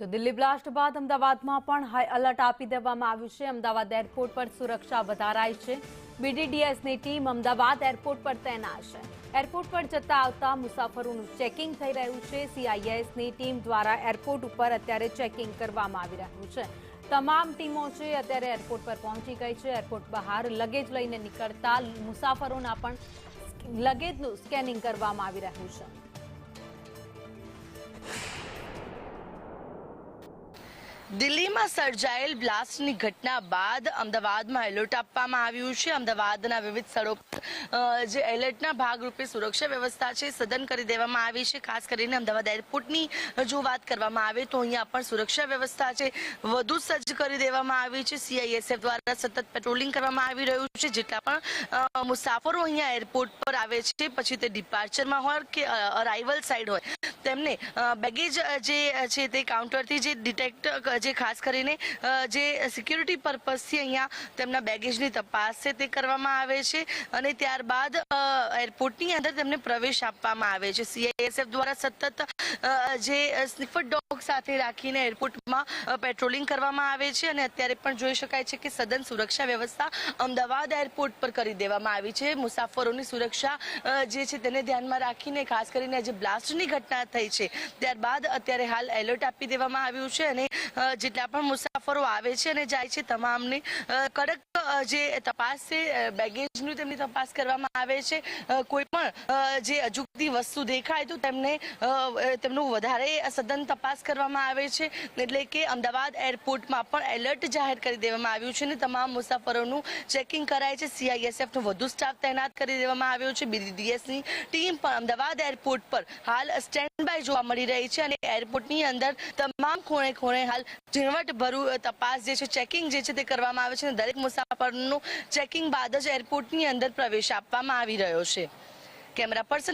તો દિલ્હી બ્લાસ્ટ બાદ અમદાવાદમાં પણ હાઈ એલર્ટ આપી દેવામાં આવ્યું છે। અમદાવાદ એરપોર્ટ પર સુરક્ષા વધારાઈ છે। બીડીડીએસની ટીમ અમદાવાદ એરપોર્ટ પર તૈનાત છે। એરપોર્ટ પર જતા આવતા મુસાફરોનું ચેકિંગ થઈ રહ્યું છે। સીઆઈએસની ટીમ દ્વારા એરપોર્ટ ઉપર અત્યારે ચેકિંગ કરવામાં આવી રહ્યું છે। તમામ ટીમો છે અત્યારે એરપોર્ટ પર પહોંચી ગઈ છે। એરપોર્ટ બહાર લગેજ લઈને નીકળતા મુસાફરોના પણ લગેજનું સ્કેનિંગ કરવામાં આવી રહ્યું છે। દિલ્હીમાં સર્જાયેલ બ્લાસ્ટની ઘટના બાદ અમદાવાદમાં એલર્ટ આપવામાં આવ્યું છે। અમદાવાદના વિવિધ સ્થળો જે એલર્ટના ભાગરૂપે સુરક્ષા વ્યવસ્થા છે સઘન કરી દેવામાં આવી છે। ખાસ કરીને અમદાવાદ એરપોર્ટની જો વાત કરવામાં આવે તો અહીંયા પણ સુરક્ષા વ્યવસ્થા છે વધુ સજ્જ કરી દેવામાં આવી છે। સીઆઈએસએફ દ્વારા સતત પેટ્રોલિંગ કરવામાં આવી રહ્યું છે। જેટલા પણ મુસાફરો અહીંયા એરપોર્ટ પર આવે છે પછી તે ડિપાર્ચરમાં હોય કે અરાઇવલ સાઇડ હોય તેમને બેગેજ જે છે તે કાઉન્ટરથી જે ડિટેક્ટ જે ખાસ કરીને જે સિક્યુરિટી પર્પઝથી અહીંયા તેમના બેગેજની તપાસ છે તે કરવામાં આવે છે અને ત્યારબાદ એરપોર્ટની અંદર તેમને પ્રવેશ આપવામાં આવે છે। સીઆઈએસએફ દ્વારા સતત જે સ્નિફર ડોગ સાથે રાખીને એરપોર્ટમાં પેટ્રોલિંગ કરવામાં આવે છે અને અત્યારે પણ જોઈ શકાય છે કે સઘન સુરક્ષા વ્યવસ્થા અમદાવાદ એરપોર્ટ પર કરી દેવામાં આવી છે। મુસાફરોની સુરક્ષા જે છે તેને ધ્યાનમાં રાખીને ખાસ કરીને જે બ્લાસ્ટની ઘટના થઈ છે ત્યારબાદ અત્યારે હાલ એલર્ટ આપી દેવામાં આવ્યું છે અને જેટલા પણ મુસાફરો આવે છે અને જાય છે તમામની કડક જે તપાસ છે બેગેજની તેમની તપાસ કરવામાં આવે છે। કોઈ પણ જે અજુગતી વસ્તુ દેખાય તો તેમનું વધારે સઘન તપાસ કરવામાં આવે છે। એટલે કે અમદાવાદ એરપોર્ટમાં પણ એલર્ટ જાહેર કરી દેવામાં આવ્યું છે અને તમામ મુસાફરોનું ચેકિંગ કરાય છે। સીઆઈએસએફનો વધુ સ્ટાફ તૈનાત કરી દેવામાં આવ્યો છે। બીડીડીએસની ટીમ પણ અમદાવાદ એરપોર્ટ પર હાલ સ્ટેન્ડ બાય જોવા મળી રહી છે અને એરપોર્ટની અંદર તમામ ખૂણે ખૂણે હાલ ઝીણવટભર્યું તપાસ જે છે ચેકિંગ જે છે તે કરવામાં આવે છે અને દરેક મુસાફરનું ચેકિંગ બાદ જ એરપોર્ટની અંદર પ્રવેશ આપવામાં આવી રહ્યો છે। Camera person